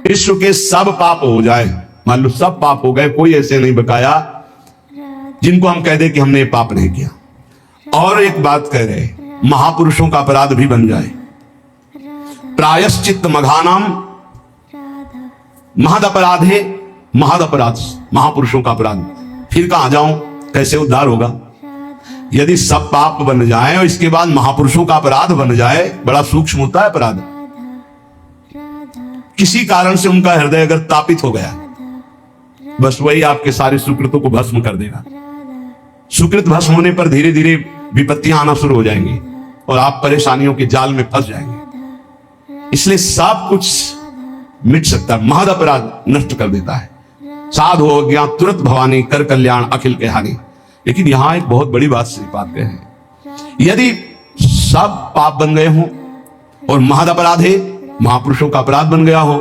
विश्व के सब पाप हो जाए, मान लो सब पाप हो गए, कोई ऐसे नहीं बकाया जिनको हम कह दे कि हमने पाप नहीं किया। और एक बात कह रहे, महापुरुषों का अपराध भी बन जाए, प्रायश्चित मघानाम महद अपराध है, महद अपराध महापुरुषों का अपराध, फिर कहां जाऊं, कैसे उद्धार होगा? यदि सब पाप बन जाए और इसके बाद महापुरुषों का अपराध बन जाए, बड़ा सूक्ष्म होता है अपराध। किसी कारण से उनका हृदय अगर तापित हो गया, बस वही आपके सारे सुकृतों को भस्म कर देगा। सुकृत भस्म होने पर धीरे धीरे विपत्तियां आना शुरू हो जाएंगी और आप परेशानियों के जाल में फंस जाएंगे। इसलिए सब कुछ मिट सकता है, महद अपराध नष्ट कर देता है। साधु हो गया तुरंत भवानी, कर कल्याण अखिल के हानि। लेकिन यहां एक बहुत बड़ी बात श्री पाद कहे हैं, यदि सब पाप बन गए हों और महद अपराध है, महापुरुषों का अपराध बन गया हो,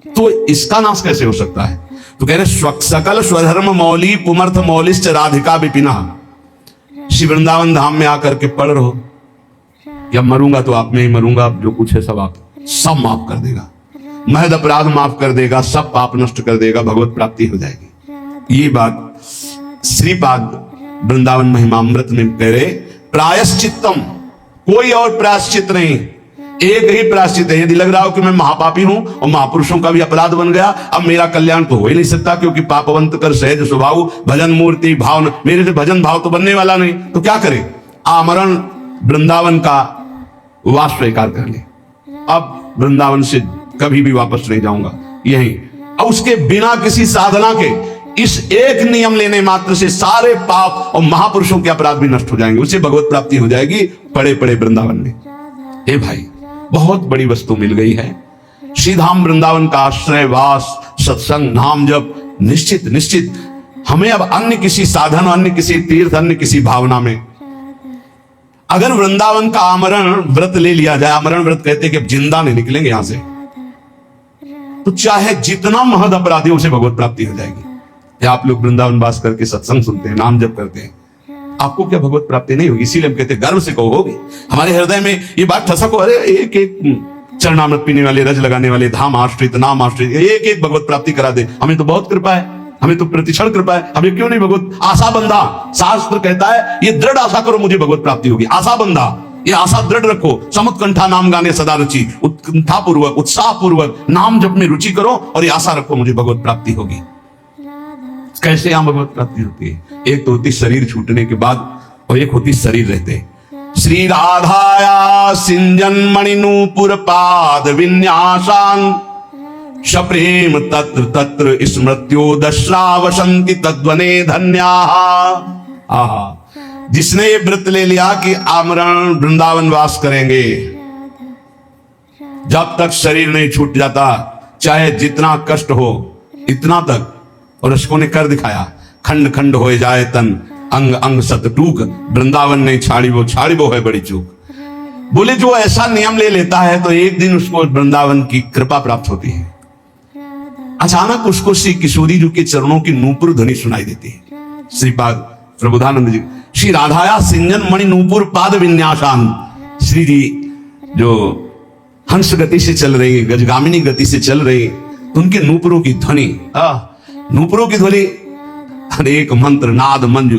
तो इसका नाश कैसे हो सकता है? तो कह रहे सकल स्वधर्म मौली पुमर्थ मौलिश्च राधिका विपिना। श्री वृंदावन धाम में आकर के पढ़ रहो, जब मरूंगा तो आप में ही मरूंगा, जो कुछ है सब आप सब माफ कर देगा, महद अपराध माफ कर देगा, सब पाप नष्ट कर देगा, भगवत प्राप्ति हो जाएगी। ये बात श्रीपाद वृंदावन महिमामृत में कह रहे, प्रायश्चित्तम, कोई और प्रायश्चित नहीं, एक ही प्रायश्चित है। यदि लग रहा हो कि मैं महापापी हूं और महापुरुषों का भी अपराध बन गया, अब मेरा कल्याण तो हो ही नहीं सकता, क्योंकि पापवंत कर सहज स्वभाव भजन मूर्ति भाव, मेरे से भजन भाव तो बनने वाला नहीं, तो क्या करें? आमरण वृंदावन का वास स्वीकार कर ले, अब वृंदावन से कभी भी वापस नहीं जाऊंगा, यही। अब उसके बिना किसी साधना के इस एक नियम लेने मात्र से सारे पाप और महापुरुषों के अपराध भी नष्ट हो जाएंगे, उसे भगवत प्राप्ति हो जाएगी पड़े पड़े वृंदावन में। हे भाई, बहुत बड़ी वस्तु मिल गई है। श्रीधाम वृंदावन का आश्रय वास, सत्संग, नाम जप, निश्चित निश्चित हमें अब अन्य किसी साधन, अन्य किसी तीर्थ, अन्य किसी भावना में, अगर वृंदावन का आमरण व्रत ले लिया जाए, आमरण व्रत कहते हैं कि अब जिंदा नहीं निकलेंगे यहां से, तो चाहे जितना महद अपराधी उसे भगवत प्राप्ति हो जाएगी। या आप लोग वृंदावन वास करके सत्संग सुनते हैं, नाम जप करते हैं, आपको क्या भगवत प्राप्ति नहीं होगी? इसीलिए हम कहते हैं गर्व से कहो होगी। हमारे हृदय में ये बात ठसको, अरे एक एक चरणामृत पीने वाले, रज लगाने वाले, धाम आश्रित, नाम आश्रित, एक एक भगवत प्राप्ति करा दे, हमें तो बहुत कृपा है, हमें तो प्रतिक्षण कृपा है, हमें क्यों नहीं भगवत आशा बंधा। शास्त्र कहता है ये दृढ़ आशा करो मुझे भगवत प्राप्ति होगी, आशा बंधा, ये आशा दृढ़ रखो, समुत्कंठा नाम गाने सदा रुचि, उत्कंठा पूर्वक उत्साह पूर्वक नाम जप में रुचि करो और ये आशा रखो मुझे भगवत प्राप्ति होगी। कैसे यहां भगवत प्राप्ति होती है? एक तो होती शरीर छूटने के बाद और एक होती शरीर रहते। श्री राधाया सिंजन मणिनूपुर पाद विन्यासान सप्रेम तत्र तत्र स्मृत्यो दशरा वसंति तद्वने धन्याः। आहा, जिसने ये व्रत ले लिया कि आमरण वृंदावन वास करेंगे, जब तक शरीर नहीं छूट जाता, चाहे जितना कष्ट हो इतना तक, और उसको ने कर दिखाया, खंड खंड हो जाए तन अंग अंग सत टूक, वृंदावन नहीं छाड़ी वो है बड़ी चूक। बोले जो ऐसा नियम ले लेता है तो एक दिन उसको वृंदावन की कृपा प्राप्त होती है। अचानक उसको श्री किशोरी जी के चरणों की नूपुर ध्वनि सुनाई देती है। श्रीपाद प्रबोधानंद जी, श्री राधाया सिंजन मणि नूपुर पाद विन्यासान, श्री जी जो हंस गति से चल रही, गजगामिनी गति से चल रही, तो उनके नूपुरों की ध्वनि, नूपुरों की ध्वनि, अनेक मंत्र नाद मंजू,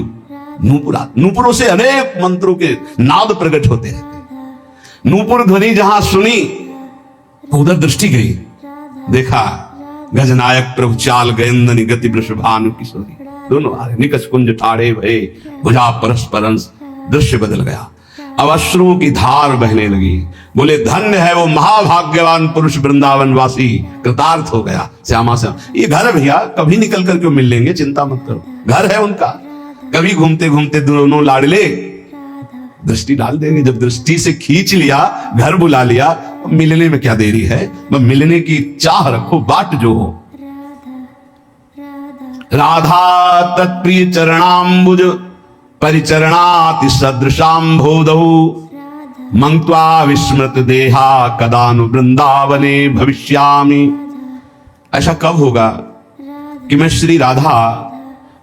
नूपुरों से अनेक मंत्रों के नाद प्रकट होते रहते। नूपुर ध्वनि जहां सुनी तो उधर दृष्टि गई, देखा गजनायक प्रभु चाल गयंदनी गति वृषभानु किशोरी, दोनों आ रहे, निकष कुंज ठाड़े भये भुजा परस्परंस, दृश्य बदल गया। अब अश्रुओं की धार बहने लगी। बोले धन्य है वो महाभाग्यवान पुरुष वृंदावन वासी, कृतार्थ हो गया। श्यामा श्याम, ये घर भैया कभी निकल कर क्यों मिल लेंगे, चिंता मत करो, घर है उनका, कभी घूमते घूमते दोनों लाडले दृष्टि डाल देंगे। जब दृष्टि से खींच लिया, घर बुला लिया, मिलने में क्या देरी है, मिलने की चाह रखो, बाट जो हो। राधा तत्प्रिय चरणाम्बुज परिचरणाति सदृशाम्भोदौ मंक्त्वा विस्मृत देहा कदानु वृंदावने भविष्यामि। ऐसा कब होगा कि मैं श्री राधा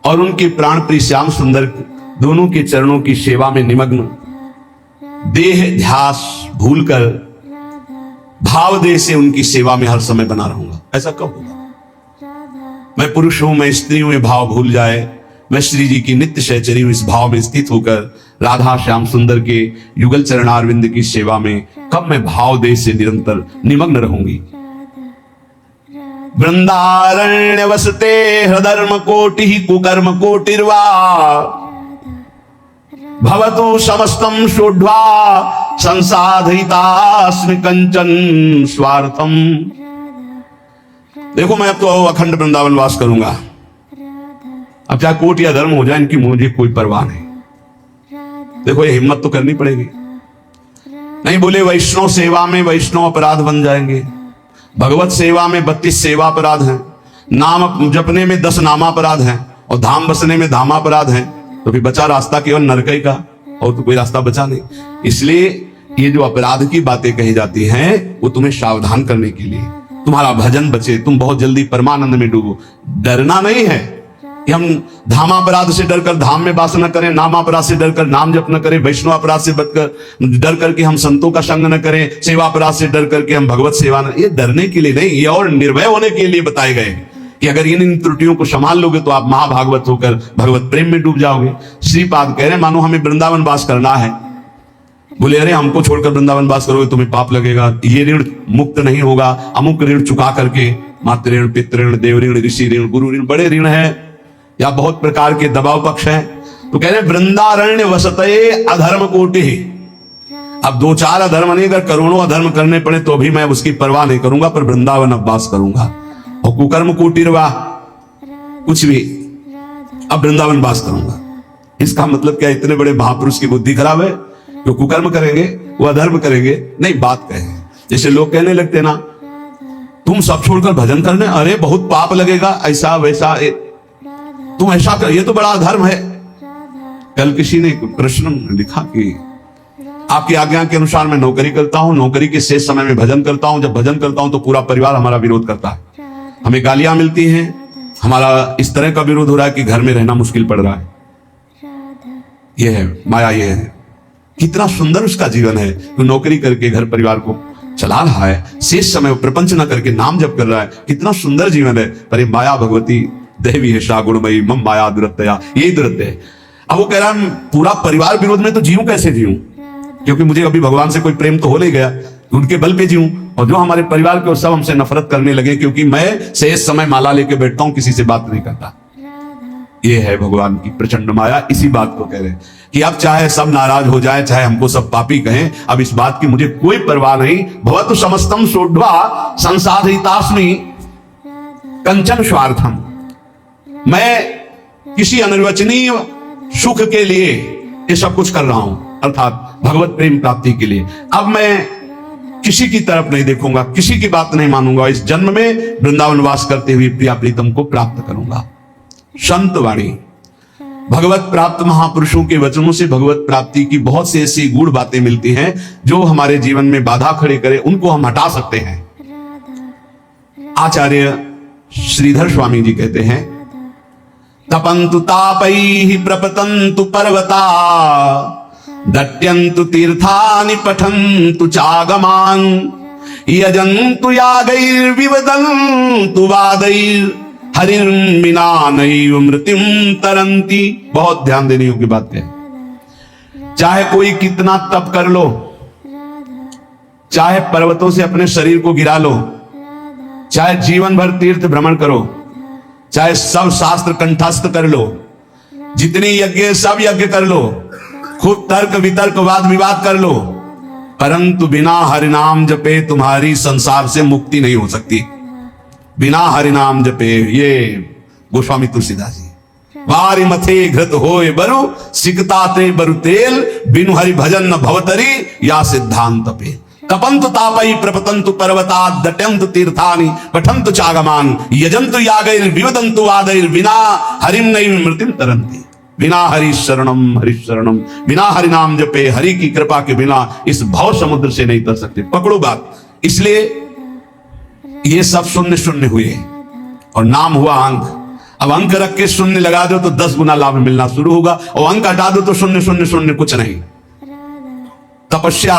और उनके प्राण प्रिय श्याम सुंदर दोनों के चरणों की सेवा में निमग्न, देह ध्यास भूलकर भाव देह से उनकी सेवा में हर समय बना रहूंगा। ऐसा कब होगा? मैं पुरुष हूं, मैं स्त्री हूं, ये भाव भूल जाए। मैं श्री जी की नित्य सहचरी हूं, इस भाव में स्थित होकर राधा श्याम सुंदर के युगल चरणारविंद की सेवा में कब मैं भाव देह से निरंतर निमग्न रहूंगी। वृंदारण्य वसते हृदर्म कोटि कुकर्म कोटिर्वा भवतु समस्तम शोढ्वा संसाधितास्मि कंचन स्वार्थम। देखो मैं अब तो अखंड वृंदावन वास करूंगा, अब चाहे कोट या धर्म हो जाए, इनकी मुझे कोई परवाह नहीं। देखो ये हिम्मत तो करनी पड़ेगी। नहीं बोले वैष्णव सेवा में वैष्णव अपराध बन जाएंगे, भगवत सेवा में 32 सेवा अपराध हैं, नाम जपने में 10 नामापराध हैं, और धाम बसने में धामापराध हैं, तो फिर बचा रास्ता केवल नरकई का, और तो कोई रास्ता बचा नहीं। इसलिए ये जो अपराध की बातें कही जाती हैं वो तुम्हें सावधान करने के लिए, तुम्हारा भजन बचे, तुम बहुत जल्दी परमानंद में डूबो। डरना नहीं है कि हम धामापराध से डरकर धाम में वास न करें, नामापराध से डरकर नाम जप न करें, वैष्णव अपराध से डर करके हम संतों का संग न करें, सेवा अपराध से डर करके हम भगवत सेवा न। ये डरने के लिए नहीं, ये और निर्भय होने के लिए बताए गए कि अगर इन त्रुटियों को संभाल लोगे तो आप महाभागवत होकर भगवत प्रेम में डूब जाओगे। श्रीपाद कह रहे मानो हमें वृंदावन वास करना है, बोले अरे हमको छोड़कर वृंदावन वास करोगे तुम्हें पाप लगेगा, ये ऋण मुक्त नहीं होगा, अमुक ऋण चुका करके, मातृ ऋण, पितृ ऋण, देव ऋण, ऋषि ऋण, गुरु ऋण, बड़े ऋण है या बहुत प्रकार के दबाव पक्ष हैं। तो कह रहे वृंदारण्य वसते अधर्म कोटि। अब 2-4 अधर्म नहीं, अगर करोड़ों अधर्म करने पड़े तो भी मैं उसकी परवाह नहीं करूंगा, पर वृंदावन अब वास करूंगा। और कुकर्म कोटिर्वा, कुछ भी, अब वृंदावन वास करूंगा। इसका मतलब क्या इतने बड़े महापुरुष की बुद्धि खराब है जो कुकर्म करेंगे, वो अधर्म करेंगे? नहीं, बात कहे जैसे लोग कहने लगते ना तुम सब छोड़कर भजन करने, अरे बहुत पाप लगेगा, ऐसा वैसा, तुम ऐसा कर, ये तो बड़ा अधर्म है। कल किसी ने प्रश्न लिखा कि आपकी आज्ञा के अनुसार मैं नौकरी करता हूं, नौकरी के शेष समय में भजन करता हूं, जब भजन करता हूं तो पूरा परिवार हमारा विरोध करता है, हमें गालियां मिलती हैं, हमारा इस तरह का विरोध हो रहा है कि घर में रहना मुश्किल पड़ रहा है। यह है माया, यह है। कितना सुंदर उसका जीवन है, तो नौकरी करके घर परिवार को चला रहा है, शेष समय प्रपंच न करके नाम जप कर रहा है, कितना सुंदर जीवन है। पर ये माया भगवती देवी है सा गुणमयी मम माया दुरत्या, यही दुरत्य है। अब वो कह रहा है पूरा परिवार विरोध में, तो जीऊं कैसे जीऊं, क्योंकि मुझे अभी भगवान से कोई प्रेम तो हो नहीं गया, उनके बल पे जीऊं। और जो हमारे परिवार के सब हमसे नफरत करने लगे, क्योंकि मैं शेष समय माला लेके बैठता हूं, किसी से बात नहीं करता। ये है भगवान की प्रचंड माया। इसी बात को कह रहे हैं कि अब चाहे सब नाराज हो जाए, चाहे हमको सब पापी कहें, अब इस बात की मुझे कोई परवाह नहीं। भवतु समस्तम सोढ्वा संसाधितास्मि कंचन स्वार्थम। मैं किसी अनिर्वचनीय सुख के लिए ये सब कुछ कर रहा हूं, अर्थात भगवत प्रेम प्राप्ति के लिए। अब मैं किसी की तरफ नहीं देखूंगा, किसी की बात नहीं मानूंगा। इस जन्म में वृंदावन वास करते हुए प्रिया प्रीतम को प्राप्त करूंगा। संत वाणी, भगवत प्राप्त महापुरुषों के वचनों से भगवत प्राप्ति की बहुत सी ऐसी गूढ़ बातें मिलती हैं जो हमारे जीवन में बाधा खड़े करे, उनको हम हटा सकते हैं। आचार्य श्रीधर स्वामी जी कहते हैं, तपंतु तापैः प्रपतन्तु पर्वता, दट्यन्तु तीर्थानि पठन्तु चागमान्, यजन्तु यागैर्विवदन्तु वादैर्, हरिर्विना नैव मृत्युम तरन्ति। बहुत ध्यान देने योग्य बात है। चाहे कोई कितना तप कर लो, चाहे पर्वतों से अपने शरीर को गिरा लो, चाहे जीवन भर तीर्थ भ्रमण करो, चाहे सब शास्त्र कंठस्थ कर लो, जितनी यज्ञ सब यज्ञ कर लो, खूब तर्क वितर्क वाद विवाद कर लो, परंतु बिना हरिनाम जपे तुम्हारी संसार से मुक्ति नहीं हो सकती। बिना हरिनाम जपे, ये गोस्वामी तुलसीदास जी। वारी मथे घृत होए बरु, सिकता ते बरु तेल, बिनु हरि भजन न भवतरी, या सिद्धांत पे। तपंतु तापई प्रपतंतु पर्वता, दट्यंतु तीर्थानि पठंतु चागमान, यजंतु यागैर विवदंतु वादैर, बिना हरिम नैव मृत्युम तरन्ति। बिना हरि शरणम, बिना हरि नाम जपे, हरि की कृपा के बिना इस भव समुद्र से नहीं तर सकते। पकड़ो बात। इसलिए ये सब शून्य शून्य हुए और नाम हुआ अंक। अब अंक रख के शून्य लगा दो तो 10 गुना लाभ मिलना शुरू होगा, और अंक हटा दो तो शून्य शून्य शून्य कुछ नहीं। तपस्या